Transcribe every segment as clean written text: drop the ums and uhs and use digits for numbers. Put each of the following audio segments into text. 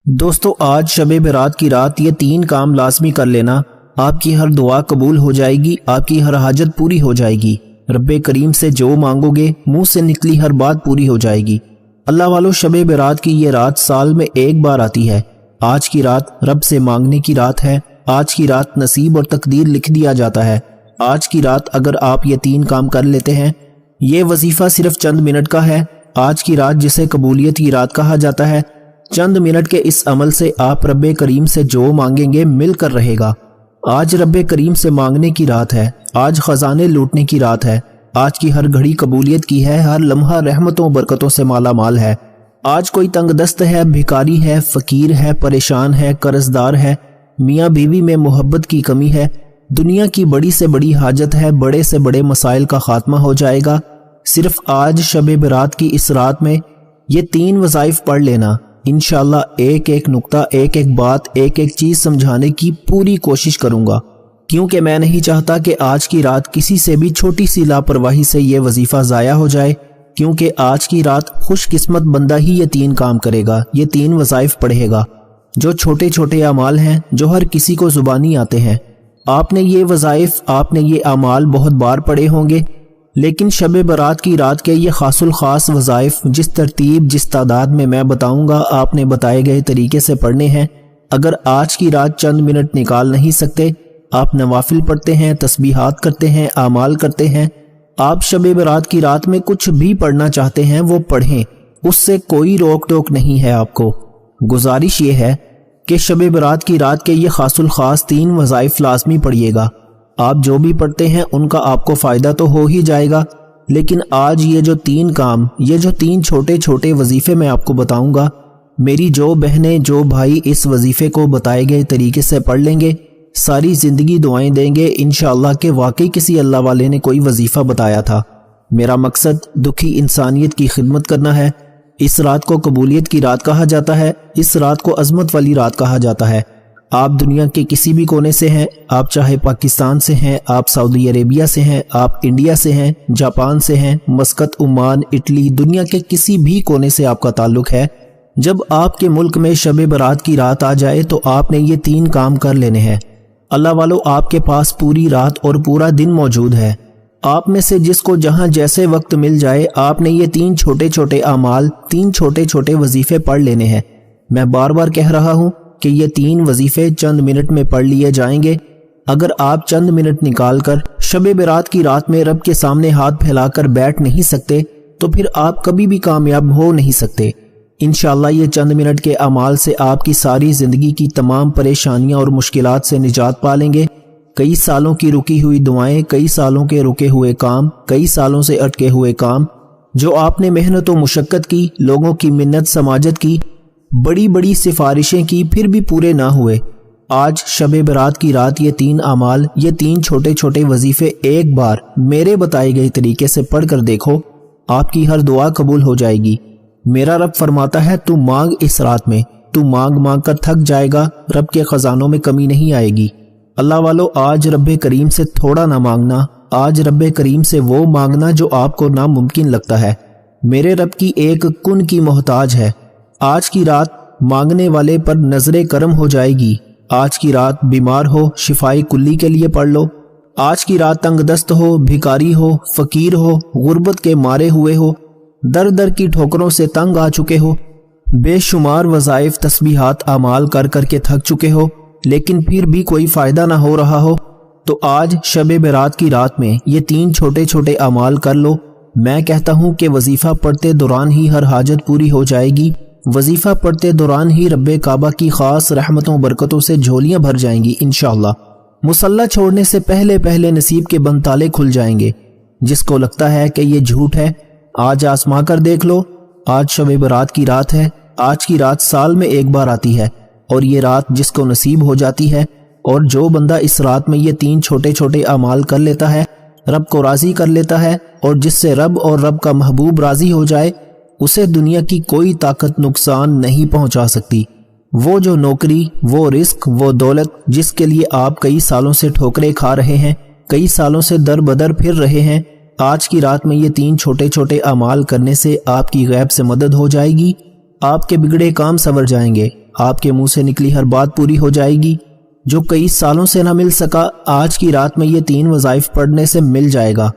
دوستو آج شب برات کی رات یہ 3 کام لازمی کر لینا، آپ کی ہر دعا قبول ہو جائے گی، آپ کی ہر حاجت پوری ہو جائے گی، رب کریم سے جو مانگو گے منہ سے نکلی ہر بات پوری ہو جائے گی۔ اللہ والو، شب برات کی یہ رات سال میں ایک بار آتی ہے۔ آج کی رات رب سے مانگنے کی رات ہے۔ آج کی رات نصیب اور تقدیر لکھ دیا جاتا ہے۔ آج کی رات اگر آپ یہ 3 کام کر لیتے ہیں، یہ وظیفہ صرف چند منٹ کا ہے۔ آج کی رات جسے قبولیت کی رات کہا جاتا ہے، چند منٹ کے اس عمل سے آپ رب کریم سے جو مانگیں گے مل کر رہے گا۔ آج رب کریم سے مانگنے کی رات ہے۔ آج خزانے لوٹنے کی رات ہے۔ آج کی ہر گھڑی قبولیت کی ہے، ہر لمحہ رحمتوں برکتوں سے مالا مال ہے۔ آج کوئی تنگ دست ہے، بھکاری ہے، فقیر ہے، پریشان ہے، قرض دار ہے، میاں بیوی میں محبت کی کمی ہے، دنیا کی بڑی سے بڑی حاجت ہے، بڑے سے بڑے مسائل کا خاتمہ ہو جائے گا۔ صرف آج شب برات کی اس رات میں یہ 3 وظائف پڑھ لینا۔ انشاءاللہ ایک ایک نقطہ، ایک ایک بات، ایک ایک چیز سمجھانے کی پوری کوشش کروں گا، کیونکہ میں نہیں چاہتا کہ آج کی رات کسی سے بھی چھوٹی سی لاپرواہی سے یہ وظیفہ ضائع ہو جائے، کیونکہ آج کی رات خوش قسمت بندہ ہی یہ 3 کام کرے گا، یہ 3 وظائف پڑھے گا، جو چھوٹے چھوٹے اعمال ہیں، جو ہر کسی کو زبانی آتے ہیں۔ آپ نے یہ وظائف، آپ نے یہ اعمال بہت بار پڑھے ہوں گے، لیکن شب برات کی رات کے یہ خاص الخاص وظائف جس ترتیب، جس تعداد میں بتاؤں گا، آپ نے بتائے گئے طریقے سے پڑھنے ہیں۔ اگر آج کی رات چند منٹ نکال نہیں سکتے، آپ نوافل پڑھتے ہیں، تسبیحات کرتے ہیں، اعمال کرتے ہیں، آپ شب برات کی رات میں کچھ بھی پڑھنا چاہتے ہیں وہ پڑھیں، اس سے کوئی روک ٹوک نہیں ہے۔ آپ کو گزارش یہ ہے کہ شب برات کی رات کے یہ خاص الخاص 3 وظائف لازمی پڑھیے گا۔ آپ جو بھی پڑھتے ہیں ان کا آپ کو فائدہ تو ہو ہی جائے گا، لیکن آج یہ جو 3 کام، یہ جو 3 چھوٹے چھوٹے وظیفے میں آپ کو بتاؤں گا، میری جو بہنیں، جو بھائی اس وظیفے کو بتائے گئے طریقے سے پڑھ لیں گے، ساری زندگی دعائیں دیں گے انشاءاللہ کہ واقعی کسی اللہ والے نے کوئی وظیفہ بتایا تھا۔ میرا مقصد دکھی انسانیت کی خدمت کرنا ہے۔ اس رات کو قبولیت کی رات کہا جاتا ہے، اس رات کو عظمت والی رات کہا جاتا ہے۔ آپ دنیا کے کسی بھی کونے سے ہیں، آپ چاہے پاکستان سے ہیں، آپ سعودی عربیہ سے ہیں، آپ انڈیا سے ہیں، جاپان سے ہیں، مسقط، عمان، اٹلی، دنیا کے کسی بھی کونے سے آپ کا تعلق ہے، جب آپ کے ملک میں شب برات کی رات آ جائے تو آپ نے یہ 3 کام کر لینے ہیں۔ اللہ والو، آپ کے پاس پوری رات اور پورا دن موجود ہے۔ آپ میں سے جس کو جہاں جیسے وقت مل جائے، آپ نے یہ 3 چھوٹے چھوٹے اعمال، 3 چھوٹے چھوٹے وظیفے پڑھ لینے ہیں۔ میں بار بار کہہ رہا ہوں کہ یہ 3 وظیفے چند منٹ میں پڑھ لیے جائیں گے۔ اگر آپ چند منٹ نکال کر شب برات کی رات میں رب کے سامنے ہاتھ پھیلا کر بیٹھ نہیں سکتے تو پھر آپ کبھی بھی کامیاب ہو نہیں سکتے۔ انشاءاللہ یہ چند منٹ کے اعمال سے آپ کی ساری زندگی کی تمام پریشانیاں اور مشکلات سے نجات پا لیں گے۔ کئی سالوں کی رکی ہوئی دعائیں، کئی سالوں کے رکے ہوئے کام، کئی سالوں سے اٹکے ہوئے کام، جو آپ نے محنت و مشقت کی، لوگوں کی منت سماجت کی، بڑی بڑی سفارشیں کی، پھر بھی پورے نہ ہوئے، آج شب برات کی رات یہ 3 اعمال، یہ 3 چھوٹے چھوٹے وظیفے ایک بار میرے بتائے گئے طریقے سے پڑھ کر دیکھو، آپ کی ہر دعا قبول ہو جائے گی۔ میرا رب فرماتا ہے تو مانگ اس رات میں، تو مانگ مانگ کر تھک جائے گا، رب کے خزانوں میں کمی نہیں آئے گی۔ اللہ والو، آج رب کریم سے تھوڑا نہ مانگنا، آج رب کریم سے وہ مانگنا جو آپ کو ناممکن لگتا ہے۔ میرے رب کی ایک کن کی محتاج ہے۔ آج کی رات مانگنے والے پر نظر کرم ہو جائے گی۔ آج کی رات بیمار ہو، شفائے کلی کے لیے پڑھ لو۔ آج کی رات تنگ دست ہو، بھکاری ہو، فقیر ہو، غربت کے مارے ہوئے ہو، در در کی ٹھوکروں سے تنگ آ چکے ہو، بے شمار وظائف، تسبیحات، اعمال کر کر کے تھک چکے ہو، لیکن پھر بھی کوئی فائدہ نہ ہو رہا ہو، تو آج شب برات کی رات میں یہ 3 چھوٹے چھوٹے اعمال کر لو۔ میں کہتا ہوں کہ وظیفہ پڑھتے دوران ہی ہر حاجت پوری ہو جائے گی، وظیفہ پڑھتے دوران ہی رب کعبہ کی خاص رحمتوں برکتوں سے جھولیاں بھر جائیں گی انشاءاللہ۔ مصلی چھوڑنے سے پہلے پہلے نصیب کے بند تالے کھل جائیں گے۔ جس کو لگتا ہے کہ یہ جھوٹ ہے، آج آزما کر دیکھ لو۔ آج شب برات کی رات ہے۔ آج کی رات سال میں ایک بار آتی ہے، اور یہ رات جس کو نصیب ہو جاتی ہے، اور جو بندہ اس رات میں یہ 3 چھوٹے چھوٹے اعمال کر لیتا ہے، رب کو راضی کر لیتا ہے، اور جس سے رب اور رب کا محبوب راضی ہو جائے، اسے دنیا کی کوئی طاقت نقصان نہیں پہنچا سکتی۔ وہ جو نوکری، وہ رزق، وہ دولت جس کے لیے آپ کئی سالوں سے ٹھوکریں کھا رہے ہیں، کئی سالوں سے در بدر پھر رہے ہیں، آج کی رات میں یہ 3 چھوٹے چھوٹے اعمال کرنے سے آپ کی غیب سے مدد ہو جائے گی۔ آپ کے بگڑے کام سنور جائیں گے، آپ کے منہ سے نکلی ہر بات پوری ہو جائے گی۔ جو کئی سالوں سے نہ مل سکا آج کی رات میں یہ 3 وظائف پڑھنے سے مل جائے گا۔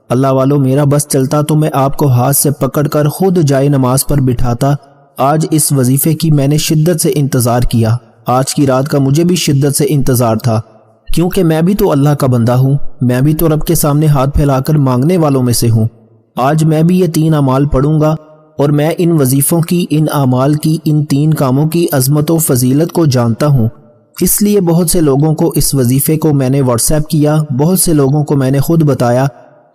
اللہ والو میرا بس چلتا تو میں آپ کو ہاتھ سے پکڑ کر خود جائے نماز پر بٹھاتا۔ آج اس وظیفے کی میں نے شدت سے انتظار کیا۔ آج کی رات کا مجھے بھی شدت سے انتظار تھا، کیونکہ میں بھی تو اللہ کا بندہ ہوں، میں بھی تو رب کے سامنے ہاتھ پھیلا کر مانگنے والوں میں سے ہوں۔ آج میں بھی یہ 3 اعمال پڑھوں گا، اور میں ان وظیفوں کی، ان اعمال کی، ان 3 کاموں کی عظمت و فضیلت کو جانتا ہوں۔ اس لیے بہت سے لوگوں کو اس وظیفے کو میں نے واٹس ایپ کیا، بہت سے لوگوں کو میں نے خود بتایا،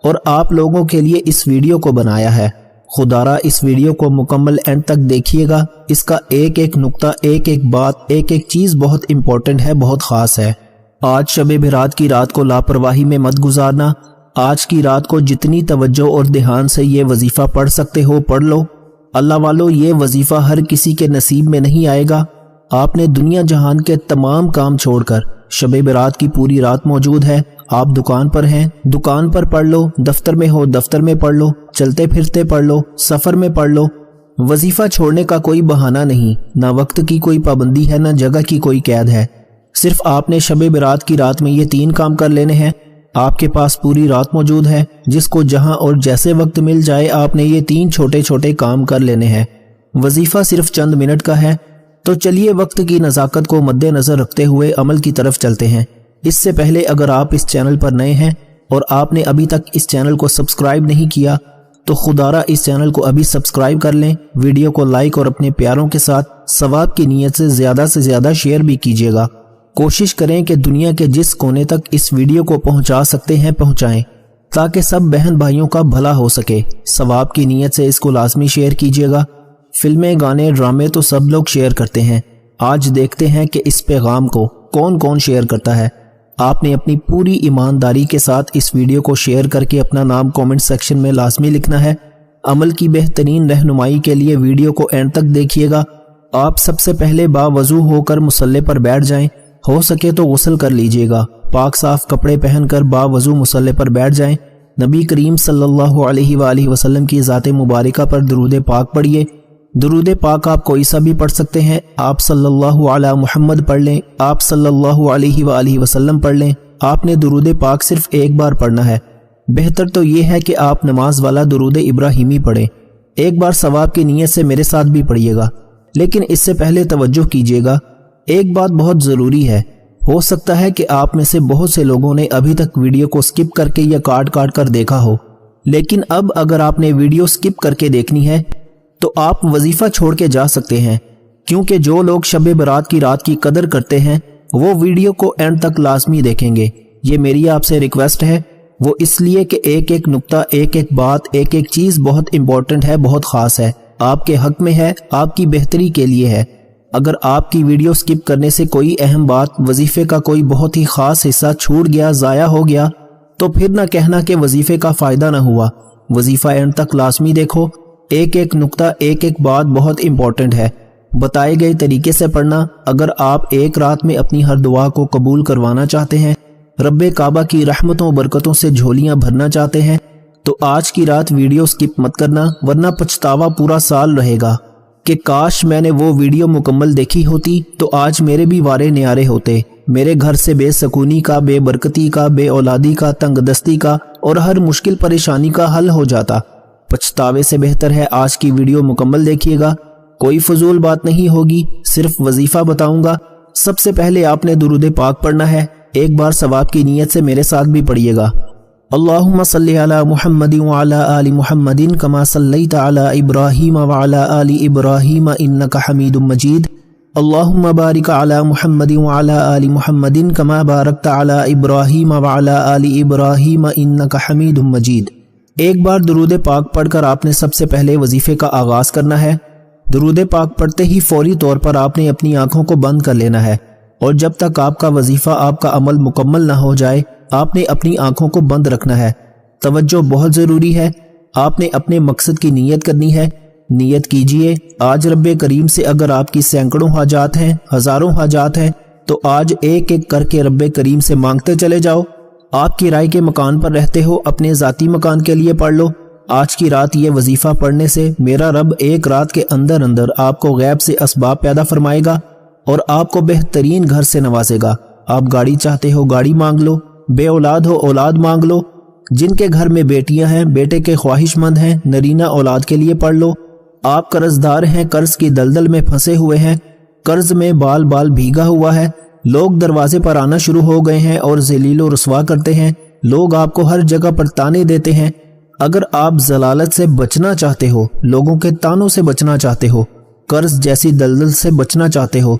اور آپ لوگوں کے لیے اس ویڈیو کو بنایا ہے۔ خدارا اس ویڈیو کو مکمل اینڈ تک دیکھیے گا، اس کا ایک ایک نقطہ، ایک ایک بات، ایک ایک چیز بہت امپورٹنٹ ہے، بہت خاص ہے۔ آج شب برات کی رات کو لاپرواہی میں مت گزارنا۔ آج کی رات کو جتنی توجہ اور دھیان سے یہ وظیفہ پڑھ سکتے ہو پڑھ لو۔ اللہ والو یہ وظیفہ ہر کسی کے نصیب میں نہیں آئے گا۔ آپ نے دنیا جہان کے تمام کام چھوڑ کر شب برات کی پوری رات موجود ہے۔ آپ دکان پر ہیں، دکان پر پڑھ لو، دفتر میں ہو دفتر میں پڑھ لو، چلتے پھرتے پڑھ لو، سفر میں پڑھ لو۔ وظیفہ چھوڑنے کا کوئی بہانہ نہیں، نہ وقت کی کوئی پابندی ہے، نہ جگہ کی کوئی قید ہے۔ صرف آپ نے شب برات کی رات میں یہ 3 کام کر لینے ہیں۔ آپ کے پاس پوری رات موجود ہے، جس کو جہاں اور جیسے وقت مل جائے آپ نے یہ 3 چھوٹے چھوٹے کام کر لینے ہیں۔ وظیفہ صرف چند منٹ کا ہے، تو چلیے وقت کی نزاکت کو مد نظر رکھتے ہوئے عمل کی طرف چلتے ہیں۔ اس سے پہلے اگر آپ اس چینل پر نئے ہیں اور آپ نے ابھی تک اس چینل کو سبسکرائب نہیں کیا تو خدارا اس چینل کو ابھی سبسکرائب کر لیں، ویڈیو کو لائک اور اپنے پیاروں کے ساتھ ثواب کی نیت سے زیادہ شیئر بھی کیجیے گا۔ کوشش کریں کہ دنیا کے جس کونے تک اس ویڈیو کو پہنچا سکتے ہیں پہنچائیں، تاکہ سب بہن بھائیوں کا بھلا ہو سکے۔ ثواب کی نیت سے اس کو لازمی شیئر کیجیے گا۔ فلمیں، گانے، ڈرامے تو سب لوگ شیئر کرتے ہیں، آج دیکھتے ہیں کہ اس پیغام کو کون کون شیئر کرتا ہے۔ آپ نے اپنی پوری ایمانداری کے ساتھ اس ویڈیو کو شیئر کر کے اپنا نام کومنٹ سیکشن میں لازمی لکھنا ہے۔ عمل کی بہترین رہنمائی کے لیے ویڈیو کو اینڈ تک دیکھیے گا۔ آپ سب سے پہلے باوضو ہو کر مصلی پر بیٹھ جائیں، ہو سکے تو غسل کر لیجئے گا، پاک صاف کپڑے پہن کر باوضو مصلی پر بیٹھ جائیں، نبی کریم صلی اللہ علیہ وآلہ وسلم کی ذات مبارکہ پر درود پاک پڑھیے۔ درود پاک آپ کوئی سا بھی پڑھ سکتے ہیں، آپ صلی اللہ علی محمد پڑھ لیں، آپ صلی اللہ علیہ وآلہ وسلم پڑھ لیں۔ آپ نے درود پاک صرف ایک بار پڑھنا ہے، بہتر تو یہ ہے کہ آپ نماز والا درود ابراہیمی پڑھیں۔ ایک بار ثواب کی نیت سے میرے ساتھ بھی پڑھیے گا، لیکن اس سے پہلے توجہ کیجیے گا، ایک بات بہت ضروری ہے۔ ہو سکتا ہے کہ آپ میں سے بہت سے لوگوں نے ابھی تک ویڈیو کو سکپ کر کے یا کاٹ کر دیکھا ہو، لیکن اب اگر آپ نے ویڈیو سکپ کر کے دیکھنی ہے تو آپ وظیفہ چھوڑ کے جا سکتے ہیں، کیونکہ جو لوگ شب برات کی رات کی قدر کرتے ہیں وہ ویڈیو کو اینڈ تک لازمی دیکھیں گے۔ یہ میری آپ سے ریکویسٹ ہے، وہ اس لیے کہ ایک ایک نقطہ، ایک ایک بات، ایک ایک چیز بہت امپورٹنٹ ہے، بہت خاص ہے، آپ کے حق میں ہے، آپ کی بہتری کے لیے ہے۔ اگر آپ کی ویڈیو سکپ کرنے سے کوئی اہم بات، وظیفے کا کوئی بہت ہی خاص حصہ چھوٹ گیا، ضائع ہو گیا، تو پھر نہ کہنا کہ وظیفے کا فائدہ نہ ہوا۔ وظیفہ اینڈ تک لازمی دیکھو، ایک ایک نقطہ، ایک ایک بات بہت امپورٹنٹ ہے۔ بتائے گئے طریقے سے پڑھنا۔ اگر آپ ایک رات میں اپنی ہر دعا کو قبول کروانا چاہتے ہیں، رب کعبہ کی رحمتوں و برکتوں سے جھولیاں بھرنا چاہتے ہیں، تو آج کی رات ویڈیو سکپ مت کرنا، ورنہ پچھتاوا پورا سال رہے گا کہ کاش میں نے وہ ویڈیو مکمل دیکھی ہوتی تو آج میرے بھی وارے نیارے ہوتے، میرے گھر سے بے سکونی کا، بے برکتی کا، بے اولادی کا، تنگ دستی کا اور ہر مشکل پریشانی کا حل ہو جاتا۔ پچھتاوے سے بہتر ہے آج کی ویڈیو مکمل دیکھیے گا، کوئی فضول بات نہیں ہوگی، صرف وظیفہ بتاؤں گا۔ سب سے پہلے آپ نے درود پاک پڑھنا ہے، ایک بار ثواب کی نیت سے میرے ساتھ بھی پڑھیے گا۔ اللہم صلی علی محمد وعلی آل محمد کما صلیت علی ابراہیم وعلی آل ابراہیم انک حمید مجید۔ اللہم بارک علی محمد وعلی آل محمد کما بارکت علی ابراہیم وعلی آل ابراہیم انک حمید مجید۔ ایک بار درود پاک پڑھ کر آپ نے سب سے پہلے وظیفے کا آغاز کرنا ہے۔ درود پاک پڑھتے ہی فوری طور پر آپ نے اپنی آنکھوں کو بند کر لینا ہے، اور جب تک آپ کا وظیفہ، آپ کا عمل مکمل نہ ہو جائے آپ نے اپنی آنکھوں کو بند رکھنا ہے۔ توجہ بہت ضروری ہے، آپ نے اپنے مقصد کی نیت کرنی ہے۔ نیت کیجئے، آج رب کریم سے اگر آپ کی سینکڑوں حاجات ہیں، ہزاروں حاجات ہیں، تو آج ایک ایک کر کے رب کریم سے مانگتے چلے جاؤ۔ آپ کی رائے کے مکان پر رہتے ہو، اپنے ذاتی مکان کے لیے پڑھ لو۔ آج کی رات یہ وظیفہ پڑھنے سے میرا رب ایک رات کے اندر آپ کو غیب سے اسباب پیدا فرمائے گا، اور آپ کو بہترین گھر سے نوازے گا۔ آپ گاڑی چاہتے ہو گاڑی مانگ لو، بے اولاد ہو اولاد مانگ لو، جن کے گھر میں بیٹیاں ہیں بیٹے کے خواہش مند ہیں نرینہ اولاد کے لیے پڑھ لو۔ آپ قرض دار ہیں، قرض کی دلدل میں پھنسے ہوئے ہیں، قرض میں بال بال بھیگا ہوا ہے، لوگ دروازے پر آنا شروع ہو گئے ہیں اور ذلیل و رسوا کرتے ہیں، لوگ آپ کو ہر جگہ پر تانے دیتے ہیں۔ اگر آپ ضلالت سے بچنا چاہتے ہو، لوگوں کے تانوں سے بچنا چاہتے ہو، قرض جیسی دلدل سے بچنا چاہتے ہو،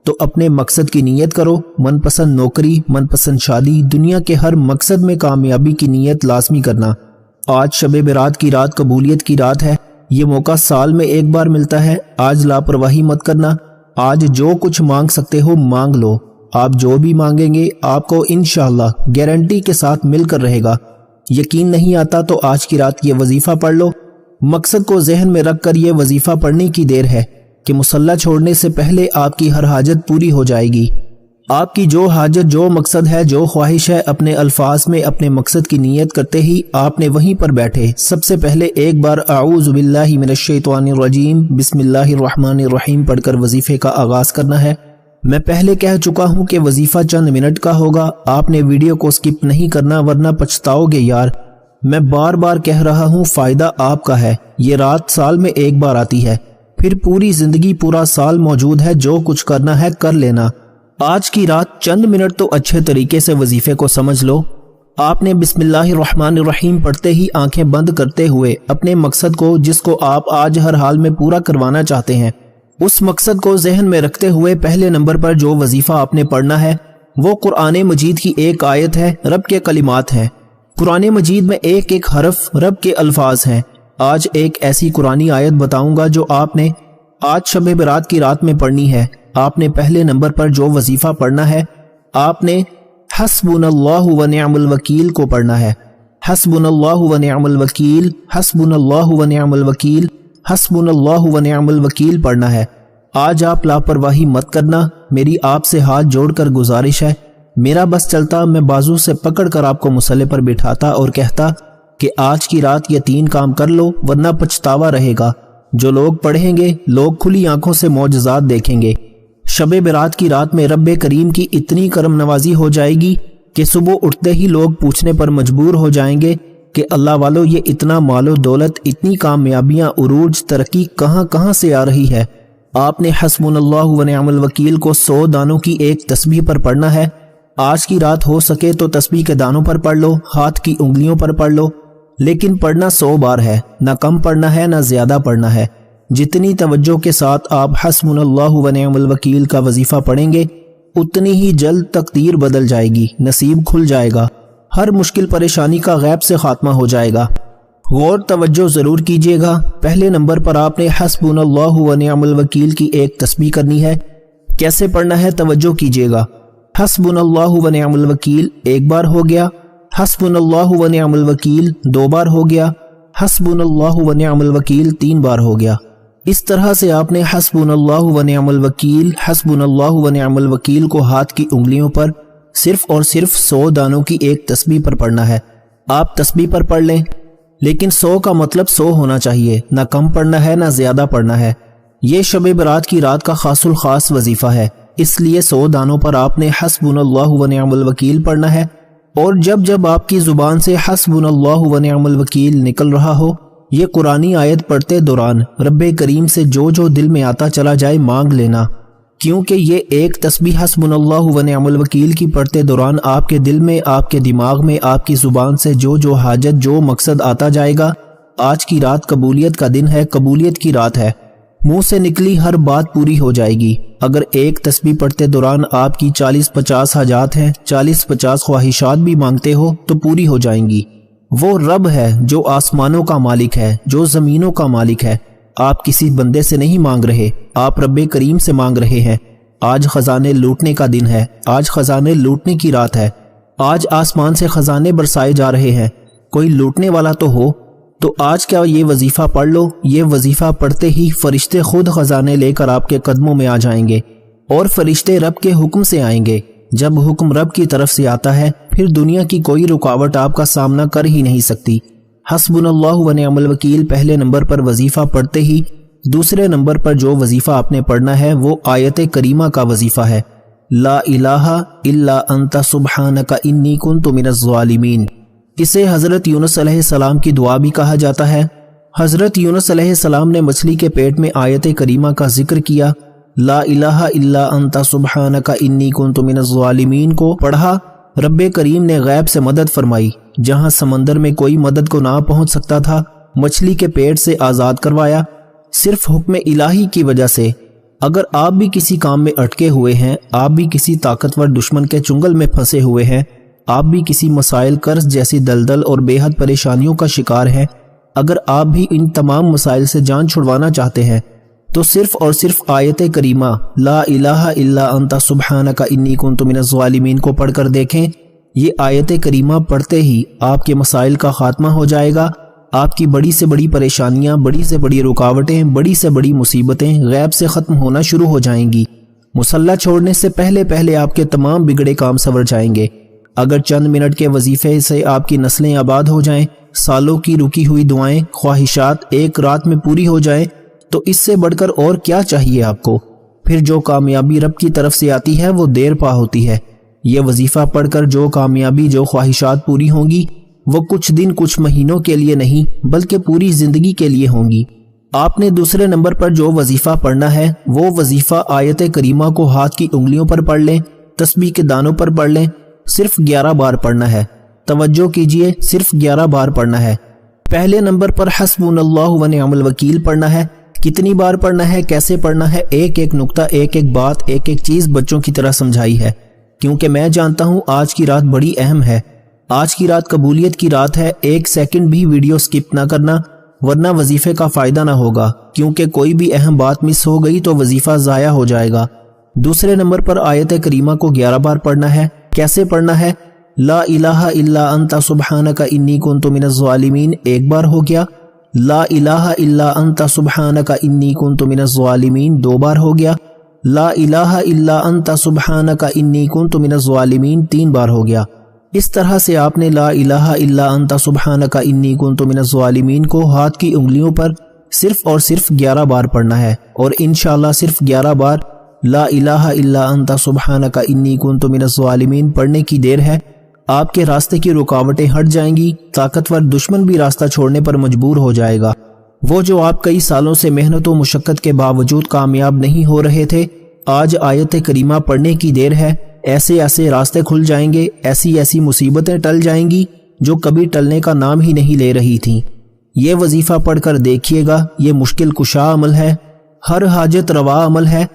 تو اپنے مقصد کی نیت کرو۔ من پسند نوکری، من پسند شادی، دنیا کے ہر مقصد میں کامیابی کی نیت لازمی کرنا۔ آج شب برات کی رات قبولیت کی رات ہے، یہ موقع سال میں ایک بار ملتا ہے۔ آج لاپرواہی مت کرنا، آج جو کچھ مانگ سکتے ہو مانگ لو۔ آپ جو بھی مانگیں گے آپ کو انشاءاللہ گارنٹی کے ساتھ مل کر رہے گا۔ یقین نہیں آتا تو آج کی رات یہ وظیفہ پڑھ لو۔ مقصد کو ذہن میں رکھ کر یہ وظیفہ پڑھنے کی دیر ہے کہ مصلی چھوڑنے سے پہلے آپ کی ہر حاجت پوری ہو جائے گی۔ آپ کی جو حاجت، جو مقصد ہے، جو خواہش ہے، اپنے الفاظ میں اپنے مقصد کی نیت کرتے ہی آپ نے وہیں پر بیٹھے سب سے پہلے ایک بار اعوذ باللہ من الشیطان الرجیم بسم اللہ الرحمن الرحیم پڑھ کر وظیفے کا آغاز کرنا ہے۔ میں پہلے کہہ چکا ہوں کہ وظیفہ چند منٹ کا ہوگا، آپ نے ویڈیو کو سکپ نہیں کرنا ورنہ پچھتاؤ گے یار۔ میں بار بار کہہ رہا ہوں فائدہ آپ کا ہے۔ یہ رات سال میں ایک بار آتی ہے، پھر پوری زندگی پورا سال موجود ہے، جو کچھ کرنا ہے کر لینا۔ آج کی رات چند منٹ تو اچھے طریقے سے وظیفے کو سمجھ لو۔ آپ نے بسم اللہ الرحمن الرحیم پڑھتے ہی آنکھیں بند کرتے ہوئے اپنے مقصد کو، جس کو آپ آج ہر حال میں پورا کروانا چاہتے ہیں، اس مقصد کو ذہن میں رکھتے ہوئے پہلے نمبر پر جو وظیفہ آپ نے پڑھنا ہے وہ قرآن مجید کی ایک آیت ہے، رب کے کلمات ہیں۔ قرآن مجید میں ایک ایک حرف رب کے الفاظ ہیں۔ آج ایک ایسی قرآنی آیت بتاؤں گا جو آپ نے آج شب برات کی رات میں پڑھنی ہے۔ آپ نے پہلے نمبر پر جو وظیفہ پڑھنا ہے، آپ نے حسبنا اللہ و نعم الوکیل کو پڑھنا ہے۔ حسبنا اللہ و نعم الوکیل، حسبنا اللہ و نعم الوکیل، حسبنا اللہ و نعم الوکیل پڑھنا ہے۔ آج آپ لاپرواہی مت کرنا، میری آپ سے ہاتھ جوڑ کر گزارش ہے۔ میرا بس چلتا میں بازو سے پکڑ کر آپ کو مصلی پر بٹھاتا اور کہتا کہ آج کی رات یہ 3 کام کر لو ورنہ پچھتاوا رہے گا۔ جو لوگ پڑھیں گے لوگ کھلی آنکھوں سے معجزات دیکھیں گے۔ شب برات کی رات میں رب کریم کی اتنی کرم نوازی ہو جائے گی کہ صبح اٹھتے ہی لوگ پوچھنے پر مجبور ہو جائیں گے کہ اللہ والو یہ اتنا مال و دولت، اتنی کامیابیاں، عروج، ترقی کہاں کہاں سے آ رہی ہے۔ آپ نے حسبنا اللہ و نعم الوکیل کو 100 دانوں کی ایک تسبیح پر پڑھنا ہے۔ آج کی رات ہو سکے تو تسبیح کے دانوں پر پڑھ لو، ہاتھ کی انگلیوں پر پڑھ لو، لیکن پڑھنا 100 بار ہے، نہ کم پڑھنا ہے نہ زیادہ پڑھنا ہے۔ جتنی توجہ کے ساتھ آپ حسبنا اللہ و نعم الوکیل کا وظیفہ پڑھیں گے اتنی ہی جلد تقدیر بدل جائے گی، نصیب کھل جائے گا، ہر مشکل پریشانی کا غیب سے خاتمہ ہو جائے گا۔ غور توجہ ضرور کیجیے گا۔ پہلے نمبر پر آپ نے حسبنا اللہ و نعم الوکیل کی ایک تسبیح کرنی ہے۔ کیسے پڑھنا ہے توجہ کیجیے گا۔ حسبنا اللہ و نعم الوکیل ایک بار ہو گیا، حسبنا اللہ و نعم الوکیل 2 بار ہو گیا، حسبنا اللہ و نعم الوکیل 3 بار ہو گیا۔ اس طرح سے آپ نے حسبنا اللہ و نعم الوکیل، حسبنا اللہ و نعم الوکیل کو ہاتھ کی انگلیوں پر صرف اور صرف 100 دانوں کی ایک تسبیح پر پڑھنا ہے۔ آپ تسبیح پر پڑھ لیں، لیکن 100 کا مطلب 100 ہونا چاہیے، نہ کم پڑھنا ہے نہ زیادہ پڑھنا ہے۔ یہ شب برات کی رات کا خاص الخاص وظیفہ ہے، اس لیے 100 دانوں پر آپ نے حسبنا اللہ و نعم الوکیل پڑھنا ہے، اور جب جب آپ کی زبان سے حسبنا اللہ و نعم الوکیل نکل رہا ہو، یہ قرآنی آیت پڑھتے دوران رب کریم سے جو جو دل میں آتا چلا جائے مانگ لینا، کیونکہ یہ ایک تسبیح حسبنا اللہ و نعم الوکیل کی پڑھتے دوران آپ کے دل میں، آپ کے دماغ میں، آپ کی زبان سے جو جو حاجت، جو مقصد آتا جائے گا۔ آج کی رات قبولیت کا دن ہے، قبولیت کی رات ہے، منہ سے نکلی ہر بات پوری ہو جائے گی۔ اگر ایک تسبیح پڑھتے دوران آپ کی 40-50 حاجات ہیں، 40-50 خواہشات بھی مانگتے ہو تو پوری ہو جائیں گی۔ وہ رب ہے جو آسمانوں کا مالک ہے، جو زمینوں کا مالک ہے۔ آپ کسی بندے سے نہیں مانگ رہے، آپ رب کریم سے مانگ رہے ہیں۔ آج خزانے لوٹنے کا دن ہے، آج خزانے لوٹنے کی رات ہے، آج آسمان سے خزانے برسائے جا رہے ہیں۔ کوئی لوٹنے والا تو ہو، تو آج کیا یہ وظیفہ پڑھ لو۔ یہ وظیفہ پڑھتے ہی فرشتے خود خزانے لے کر آپ کے قدموں میں آ جائیں گے، اور فرشتے رب کے حکم سے آئیں گے۔ جب حکم رب کی طرف سے آتا ہے پھر دنیا کی کوئی رکاوٹ آپ کا سامنا کر ہی نہیں سکتی۔ حسبنا اللہ و نعم الوکیل پہلے نمبر پر وظیفہ پڑھتے ہی دوسرے نمبر پر جو وظیفہ آپ نے پڑھنا ہے وہ آیت کریمہ کا وظیفہ ہے، لا الہ الا انت سبحانک انی کنت من الظالمین۔ اسے حضرت یونس علیہ السلام کی دعا بھی کہا جاتا ہے۔ حضرت یونس علیہ السلام نے مچھلی کے پیٹ میں آیت کریمہ کا ذکر کیا، لا الہ الا انت سبحانک انی کنت من الظالمین کو پڑھا۔ رب کریم نے غیب سے مدد فرمائی، جہاں سمندر میں کوئی مدد کو نہ پہنچ سکتا تھا، مچھلی کے پیٹ سے آزاد کروایا، صرف حکم الہی کی وجہ سے۔ اگر آپ بھی کسی کام میں اٹکے ہوئے ہیں، آپ بھی کسی طاقتور دشمن کے چنگل میں پھنسے ہوئے ہیں، آپ بھی کسی مسائل قرض جیسی دلدل اور بے حد پریشانیوں کا شکار ہیں، اگر آپ بھی ان تمام مسائل سے جان چھڑوانا چاہتے ہیں تو صرف اور صرف آیت کریمہ لا الہ الا انت سبحانک انی کنت من الظالمین کو پڑھ کر دیکھیں۔ یہ آیت کریمہ پڑھتے ہی آپ کے مسائل کا خاتمہ ہو جائے گا، آپ کی بڑی سے بڑی پریشانیاں، بڑی سے بڑی رکاوٹیں، بڑی سے بڑی مصیبتیں غیب سے ختم ہونا شروع ہو جائیں گی۔ مصلی چھوڑنے سے پہلے آپ کے تمام بگڑے کام سنور جائیں گے۔ اگر چند منٹ کے وظیفے سے آپ کی نسلیں آباد ہو جائیں، سالوں کی رکی ہوئی دعائیں، خواہشات ایک رات میں پوری ہو جائیں، تو اس سے بڑھ کر اور کیا چاہیے آپ کو؟ پھر جو کامیابی رب کی طرف سے آتی ہے وہ دیر پا ہوتی ہے۔ یہ وظیفہ پڑھ کر جو کامیابی، جو خواہشات پوری ہوں گی، وہ کچھ دن کچھ مہینوں کے لیے نہیں بلکہ پوری زندگی کے لیے ہوں گی۔ آپ نے دوسرے نمبر پر جو وظیفہ پڑھنا ہے وہ وظیفہ آیت کریمہ کو ہاتھ کی انگلیوں پر پڑھ لیں، تسبیح کے دانوں پر پڑھ لیں، صرف 11 بار پڑھنا ہے۔ توجہ کیجئے، صرف 11 بار پڑھنا ہے۔ پہلے نمبر پر حسبنا اللہ و نعم الوکیل پڑھنا ہے۔ کتنی بار پڑھنا ہے، کیسے پڑھنا ہے، ایک ایک نقطہ، ایک ایک بات، ایک ایک چیز بچوں کی طرح سمجھائی ہے، کیونکہ میں جانتا ہوں آج کی رات بڑی اہم ہے۔ آج کی رات قبولیت کی رات ہے۔ ایک سیکنڈ بھی ویڈیو سکپ نہ کرنا، ورنہ وظیفے کا فائدہ نہ ہوگا، کیونکہ کوئی بھی اہم بات مس ہو گئی تو وظیفہ ضائع ہو جائے گا۔ دوسرے نمبر پر آیت کریمہ کو 11 بار پڑھنا ہے۔ کیسے پڑھنا ہے؟ لا الہ الا انت سبحانک انی کنت من الظالمین ایک بار ہو گیا، لا الہ الا انت سبحانک انی کنت من الظالمین 2 بار ہو گیا، لا الہ الا انت سبحانک انی کنت من الظالمین 3 بار ہو گیا۔ اس طرح سے آپ نے لا الہ الا انت سبحانک انی کنت من الظالمین کو ہاتھ کی انگلیوں پر صرف اور صرف 11 بار پڑھنا ہے، اور انشاءاللہ صرف 11 بار لا الہ الا انت سبحانک انی کنت من الظالمین پڑھنے کی دیر ہے۔ آپ کے راستے کی رکاوٹیں ہٹ جائیں گی، طاقتور دشمن بھی راستہ چھوڑنے پر مجبور ہو جائے گا۔ وہ جو آپ کئی سالوں سے محنت و مشقت کے باوجود کامیاب نہیں ہو رہے تھے، آج آیت کریمہ پڑھنے کی دیر ہے۔ ایسے ایسے راستے کھل جائیں گے، ایسی ایسی مصیبتیں ٹل جائیں گی جو کبھی ٹلنے کا نام ہی نہیں لے رہی تھیں۔ یہ وظیفہ پڑھ کر دیکھیے گا، یہ مشکل کشا عمل ہے، ہر حاجت روا عمل ہے۔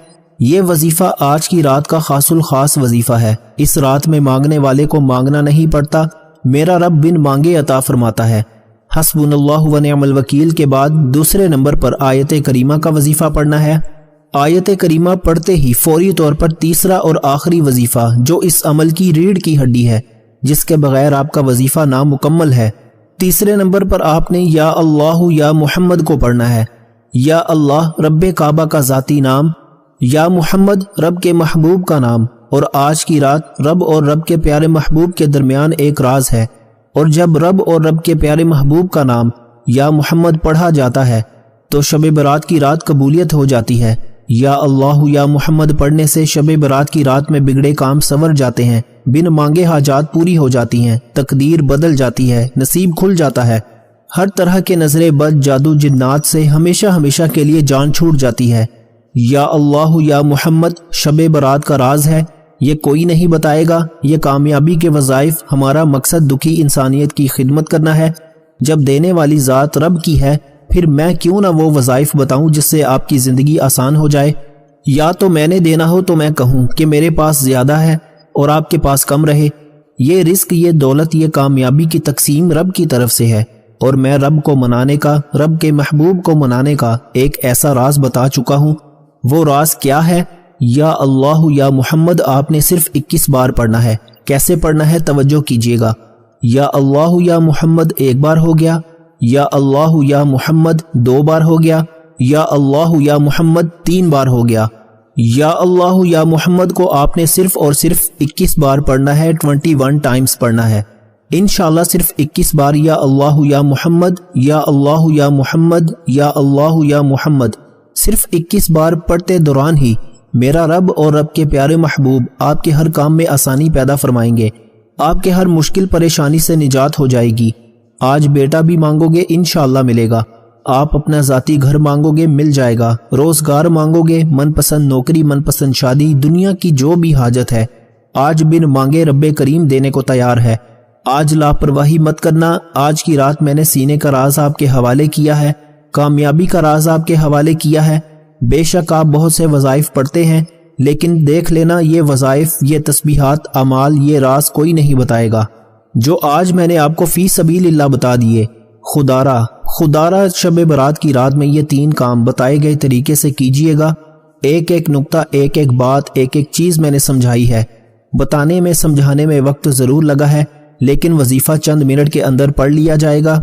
یہ وظیفہ آج کی رات کا خاص الخاص وظیفہ ہے۔ اس رات میں مانگنے والے کو مانگنا نہیں پڑتا، میرا رب بن مانگے عطا فرماتا ہے۔ حسبنا اللہ و نعم الوکیل کے بعد دوسرے نمبر پر آیت کریمہ کا وظیفہ پڑھنا ہے۔ آیت کریمہ پڑھتے ہی فوری طور پر تیسرا اور آخری وظیفہ، جو اس عمل کی ریڑھ کی ہڈی ہے، جس کے بغیر آپ کا وظیفہ نامکمل ہے۔ تیسرے نمبر پر آپ نے یا اللہ یا محمد کو پڑھنا ہے۔ یا اللہ رب کعبہ کا ذاتی نام، یا محمد رب کے محبوب کا نام، اور آج کی رات رب اور رب کے پیارے محبوب کے درمیان ایک راز ہے، اور جب رب اور رب کے پیارے محبوب کا نام یا محمد پڑھا جاتا ہے تو شب برات کی رات قبولیت ہو جاتی ہے۔ یا اللہ یا محمد پڑھنے سے شب برات کی رات میں بگڑے کام سنور جاتے ہیں، بن مانگے حاجات پوری ہو جاتی ہیں، تقدیر بدل جاتی ہے، نصیب کھل جاتا ہے، ہر طرح کے نظر بد، جادو، جنات سے ہمیشہ ہمیشہ کے لیے جان چھوٹ جاتی ہے۔ یا اللہ یا محمد شب برات کا راز ہے، یہ کوئی نہیں بتائے گا۔ یہ کامیابی کے وظائف، ہمارا مقصد دکھی انسانیت کی خدمت کرنا ہے۔ جب دینے والی ذات رب کی ہے، پھر میں کیوں نہ وہ وظائف بتاؤں جس سے آپ کی زندگی آسان ہو جائے۔ یا تو میں نے دینا ہو تو میں کہوں کہ میرے پاس زیادہ ہے اور آپ کے پاس کم رہے۔ یہ رزق، یہ دولت، یہ کامیابی کی تقسیم رب کی طرف سے ہے، اور میں رب کو منانے کا، رب کے محبوب کو منانے کا ایک ایسا راز بتا چکا ہوں۔ وہ راز کیا ہے؟ یا اللہ یا محمد آپ نے صرف 21 بار پڑھنا ہے۔ کیسے پڑھنا ہے؟ توجہ کیجیے گا۔ یا اللہ یا محمد ایک بار ہو گیا، یا اللہ یا محمد 2 بار ہو گیا، یا اللہ یا محمد 3 بار ہو گیا۔ یا اللہ یا محمد کو آپ نے صرف اور صرف 21 بار پڑھنا ہے، 21 ٹائمز پڑھنا ہے۔ انشاءاللہ صرف 21 بار یا اللہ یا محمد، یا اللہ یا محمد، یا اللہ یا محمد صرف 21 بار پڑھتے دوران ہی میرا رب اور رب کے پیارے محبوب آپ کے ہر کام میں آسانی پیدا فرمائیں گے، آپ کے ہر مشکل پریشانی سے نجات ہو جائے گی۔ آج بیٹا بھی مانگو گے انشاءاللہ ملے گا، آپ اپنا ذاتی گھر مانگو گے مل جائے گا، روزگار مانگو گے، من پسند نوکری، من پسند شادی، دنیا کی جو بھی حاجت ہے آج بن مانگے رب کریم دینے کو تیار ہے۔ آج لاپرواہی مت کرنا، آج کی رات میں نے سینے کا راز آپ کے حوالے کیا ہے، کامیابی کا راز آپ کے حوالے کیا ہے۔ بے شک آپ بہت سے وظائف پڑھتے ہیں، لیکن دیکھ لینا یہ وظائف، یہ تسبیحات، اعمال، یہ راز کوئی نہیں بتائے گا جو آج میں نے آپ کو فی سبیل اللہ بتا دیے۔ خدارہ شب برات کی رات میں یہ 3 کام بتائے گئے طریقے سے کیجئے گا۔ ایک ایک نقطہ، ایک ایک بات، ایک ایک چیز میں نے سمجھائی ہے، بتانے میں سمجھانے میں وقت ضرور لگا ہے، لیکن وظیفہ چند منٹ کے اندر پڑھ لیا جائے گا۔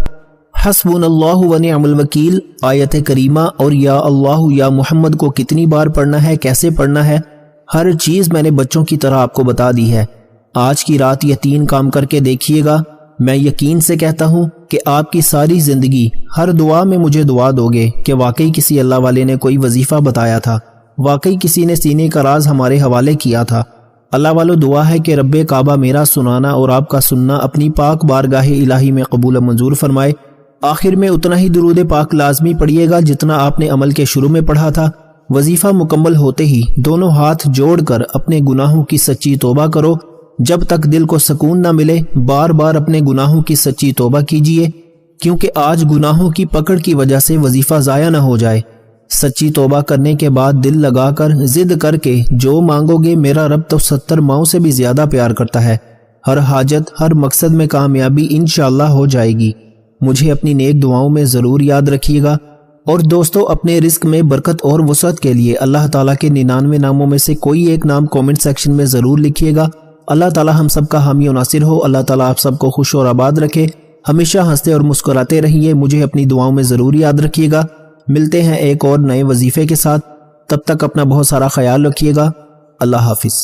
حسبنا اللہ و نعم الوکیل آیت کریمہ اور یا اللہ یا محمد کو کتنی بار پڑھنا ہے، کیسے پڑھنا ہے، ہر چیز میں نے بچوں کی طرح آپ کو بتا دی ہے۔ آج کی رات یہ 3 کام کر کے دیکھیے گا، میں یقین سے کہتا ہوں کہ آپ کی ساری زندگی ہر دعا میں مجھے دعا دو گے کہ واقعی کسی اللہ والے نے کوئی وظیفہ بتایا تھا، واقعی کسی نے سینے کا راز ہمارے حوالے کیا تھا۔ اللہ والو دعا ہے کہ رب کعبہ میرا سنانا اور آپ کا سننا اپنی پاک بارگاہ الہی میں قبول منظور فرمائے۔ آخر میں اتنا ہی درود پاک لازمی پڑھیے گا جتنا آپ نے عمل کے شروع میں پڑھا تھا۔ وظیفہ مکمل ہوتے ہی دونوں ہاتھ جوڑ کر اپنے گناہوں کی سچی توبہ کرو، جب تک دل کو سکون نہ ملے بار بار اپنے گناہوں کی سچی توبہ کیجیے، کیونکہ آج گناہوں کی پکڑ کی وجہ سے وظیفہ ضائع نہ ہو جائے۔ سچی توبہ کرنے کے بعد دل لگا کر ضد کر کے جو مانگو گے میرا رب تو 70 ماؤں سے بھی زیادہ پیار کرتا ہے۔ ہر حاجت، ہر مقصد میں کامیابی انشاءاللہ ہو جائے گی۔ مجھے اپنی نیک دعاؤں میں ضرور یاد رکھیے گا، اور دوستو اپنے رزق میں برکت اور وسعت کے لیے اللہ تعالیٰ کے 99 ناموں میں سے کوئی ایک نام کومنٹ سیکشن میں ضرور لکھیے گا۔ اللہ تعالیٰ ہم سب کا حامی و ناصر ہو۔ اللہ تعالیٰ آپ سب کو خوش اور آباد رکھے، ہمیشہ ہنستے اور مسکراتے رہیے۔ مجھے اپنی دعاؤں میں ضرور یاد رکھیے گا۔ ملتے ہیں ایک اور نئے وظیفے کے ساتھ، تب تک اپنا بہت سارا خیال رکھیے گا۔ اللہ حافظ۔